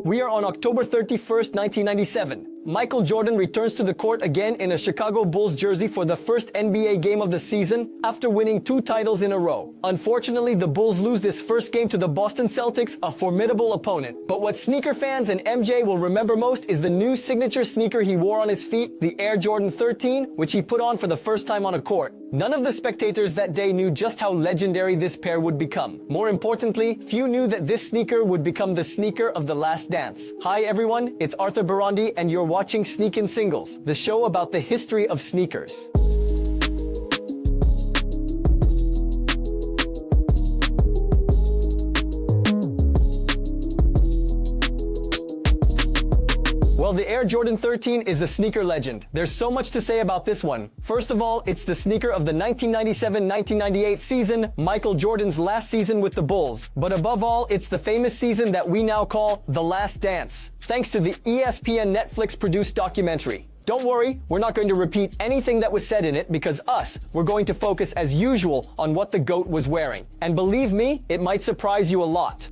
We are on October 31st, 1997. Michael Jordan returns to the court again in a Chicago Bulls jersey for the first NBA game of the season after winning 2 titles in a row. Unfortunately, the Bulls lose this first game to the Boston Celtics, a formidable opponent. But what sneaker fans and MJ will remember most is the new signature sneaker he wore on his feet, the Air Jordan 13, which he put on for the first time on a court. None of the spectators that day knew just how legendary this pair would become. More importantly, few knew that this sneaker would become the sneaker of the last dance. Hi everyone, it's Arthur Barandi and you're watching Sneak In Singles, the show about the history of sneakers. Well, the Air Jordan 13 is a sneaker legend. There's so much to say about this one. First of all, it's the sneaker of the 1997-1998 season, Michael Jordan's last season with the Bulls. But above all, it's the famous season that we now call The Last Dance, thanks to the ESPN Netflix-produced documentary. Don't worry, we're not going to repeat anything that was said in it because we're going to focus as usual on what the GOAT was wearing. And believe me, it might surprise you a lot.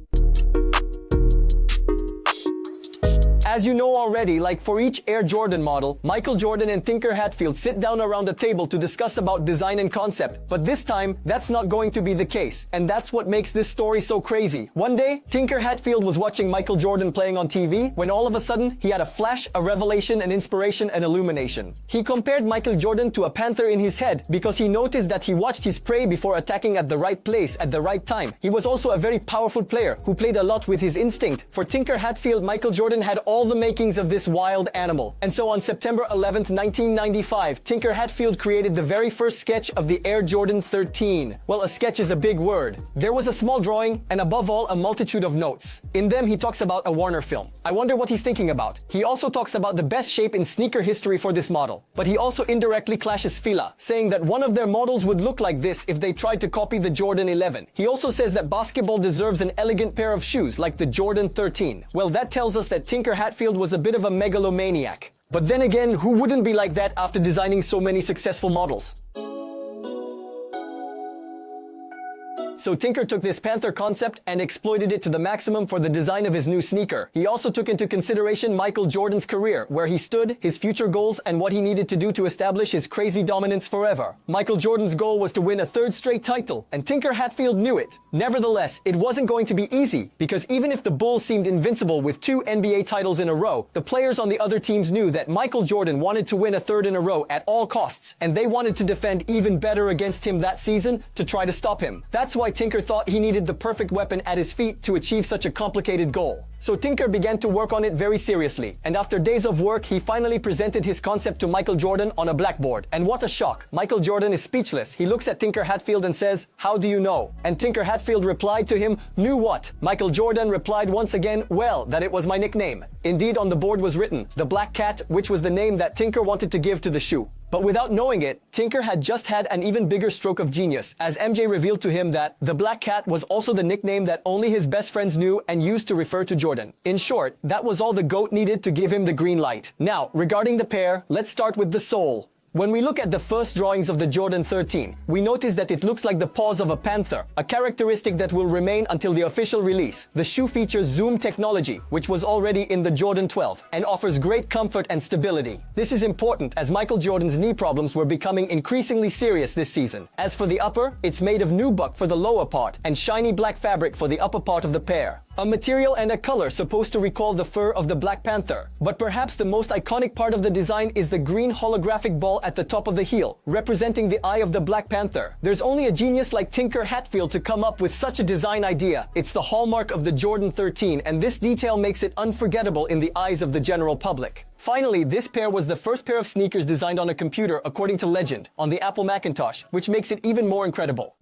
As you know already, like for each Air Jordan model, Michael Jordan and Tinker Hatfield sit down around a table to discuss about design and concept. But this time, that's not going to be the case. And that's what makes this story so crazy. One day, Tinker Hatfield was watching Michael Jordan playing on TV when all of a sudden, he had a flash, a revelation, an inspiration, an illumination. He compared Michael Jordan to a panther in his head because he noticed that he watched his prey before attacking at the right place at the right time. He was also a very powerful player who played a lot with his instinct. For Tinker Hatfield, Michael Jordan had all the makings of this wild animal. And so on September 11th, 1995, Tinker Hatfield created the very first sketch of the Air Jordan 13. Well, a sketch is a big word. There was a small drawing and above all, a multitude of notes. In them, he talks about a Warner film. I wonder what he's thinking about. He also talks about the best shape in sneaker history for this model. But he also indirectly clashes Fila, saying that one of their models would look like this if they tried to copy the Jordan 11. He also says that basketball deserves an elegant pair of shoes like the Jordan 13. Well, that tells us that Tinker Hatfield was a bit of a megalomaniac. But then again, who wouldn't be like that after designing so many successful models? So Tinker took this panther concept and exploited it to the maximum for the design of his new sneaker. He also took into consideration Michael Jordan's career, where he stood, his future goals, and what he needed to do to establish his crazy dominance forever. Michael Jordan's goal was to win a 3rd straight title, and Tinker Hatfield knew it. Nevertheless, it wasn't going to be easy, because even if the Bulls seemed invincible with 2 NBA titles in a row, the players on the other teams knew that Michael Jordan wanted to win a 3rd in a row at all costs, and they wanted to defend even better against him that season to try to stop him. That's why Tinker thought he needed the perfect weapon at his feet to achieve such a complicated goal. So Tinker began to work on it very seriously, and after days of work, he finally presented his concept to Michael Jordan on a blackboard. And what a shock! Michael Jordan is speechless. He looks at Tinker Hatfield and says, "How do you know?" And Tinker Hatfield replied to him, "Knew what?" Michael Jordan replied once again, "Well, that it was my nickname." Indeed, on the board was written, "The Black Cat," which was the name that Tinker wanted to give to the shoe. But without knowing it, Tinker had just had an even bigger stroke of genius, as MJ revealed to him that the Black Cat was also the nickname that only his best friends knew and used to refer to Jordan. In short, that was all the GOAT needed to give him the green light. Now, regarding the pair, let's start with the sole. When we look at the first drawings of the Jordan 13, we notice that it looks like the paws of a panther, a characteristic that will remain until the official release. The shoe features zoom technology, which was already in the Jordan 12, and offers great comfort and stability. This is important as Michael Jordan's knee problems were becoming increasingly serious this season. As for the upper, it's made of nubuck for the lower part and shiny black fabric for the upper part of the pair. A material and a color supposed to recall the fur of the Black Panther. But perhaps the most iconic part of the design is the green holographic ball at the top of the heel, representing the eye of the Black Panther. There's only a genius like Tinker Hatfield to come up with such a design idea. It's the hallmark of the Jordan 13, and this detail makes it unforgettable in the eyes of the general public. Finally, this pair was the first pair of sneakers designed on a computer, according to legend, on the Apple Macintosh, which makes it even more incredible.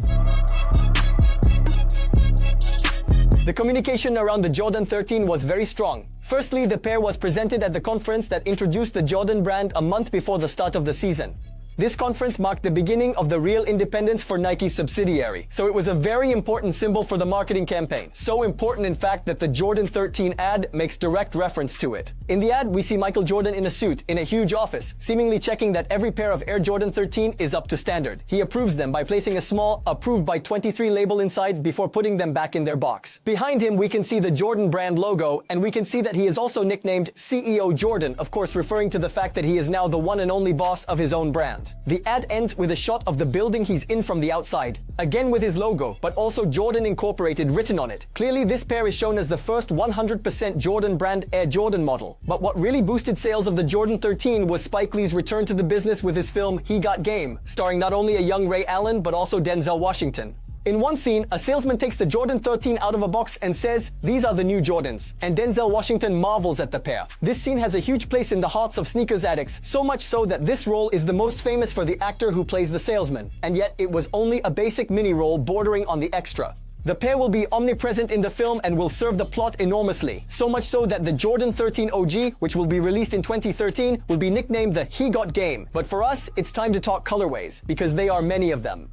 The communication around the Jordan 13 was very strong. Firstly, the pair was presented at the conference that introduced the Jordan brand a month before the start of the season. This conference marked the beginning of the real independence for Nike's subsidiary, so it was a very important symbol for the marketing campaign. So important, in fact, that the Jordan 13 ad makes direct reference to it. In the ad, we see Michael Jordan in a suit, in a huge office, seemingly checking that every pair of Air Jordan 13 is up to standard. He approves them by placing a small, approved by 23 label inside before putting them back in their box. Behind him, we can see the Jordan brand logo, and we can see that he is also nicknamed CEO Jordan, of course referring to the fact that he is now the one and only boss of his own brand. The ad ends with a shot of the building he's in from the outside, again with his logo, but also Jordan Incorporated written on it. Clearly, this pair is shown as the first 100% Jordan brand Air Jordan model. But what really boosted sales of the Jordan 13 was Spike Lee's return to the business with his film He Got Game, starring not only a young Ray Allen but also Denzel Washington. In one scene, a salesman takes the Jordan 13 out of a box and says, "These are the new Jordans," and Denzel Washington marvels at the pair. This scene has a huge place in the hearts of sneakers addicts, so much so that this role is the most famous for the actor who plays the salesman, and yet it was only a basic mini role bordering on the extra. The pair will be omnipresent in the film and will serve the plot enormously, so much so that the Jordan 13 OG, which will be released in 2013, will be nicknamed the He Got Game. But for us, it's time to talk colorways, because there are many of them.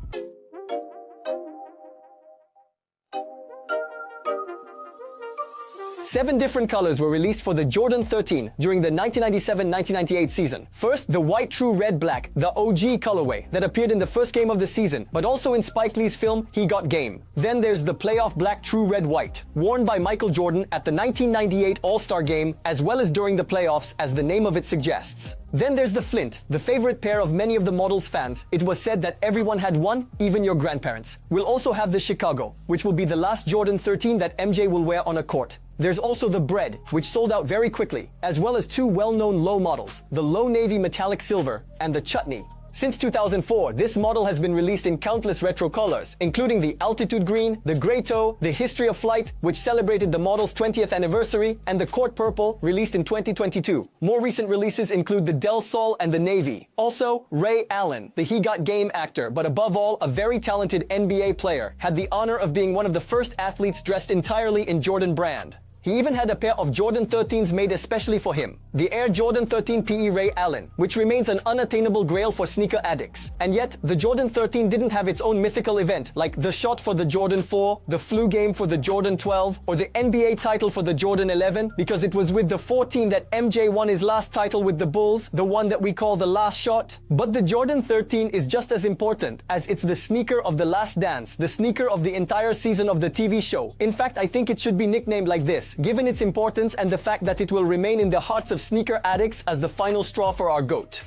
7 different colors were released for the Jordan 13 during the 1997-1998 season. First, the white true red black, the OG colorway that appeared in the first game of the season, but also in Spike Lee's film He Got Game. Then there's the playoff black true red white, worn by Michael Jordan at the 1998 All-Star Game, as well as during the playoffs, as the name of it suggests. Then there's the Flint, the favorite pair of many of the model's fans. It was said that everyone had one, even your grandparents. We'll also have the Chicago, which will be the last Jordan 13 that MJ will wear on a court. There's also the Bread, which sold out very quickly, as well as 2 well-known low models, the Low Navy Metallic Silver and the Chutney. Since 2004, this model has been released in countless retro colors, including the Altitude Green, the Grey Toe, the History of Flight, which celebrated the model's 20th anniversary, and the Court Purple, released in 2022. More recent releases include the Del Sol and the Navy. Also, Ray Allen, the He Got Game actor, but above all, a very talented NBA player, had the honor of being one of the first athletes dressed entirely in Jordan brand. He even had a pair of Jordan 13s made especially for him, the Air Jordan 13 PE Ray Allen, which remains an unattainable grail for sneaker addicts. And yet, the Jordan 13 didn't have its own mythical event, like the shot for the Jordan 4, the flu game for the Jordan 12, or the NBA title for the Jordan 11, because it was with the 14 that MJ won his last title with the Bulls, the one that we call the last shot. But the Jordan 13 is just as important, as it's the sneaker of the last dance, the sneaker of the entire season of the TV show. In fact, I think it should be nicknamed like this, given its importance and the fact that it will remain in the hearts of sneaker addicts as the final straw for our GOAT.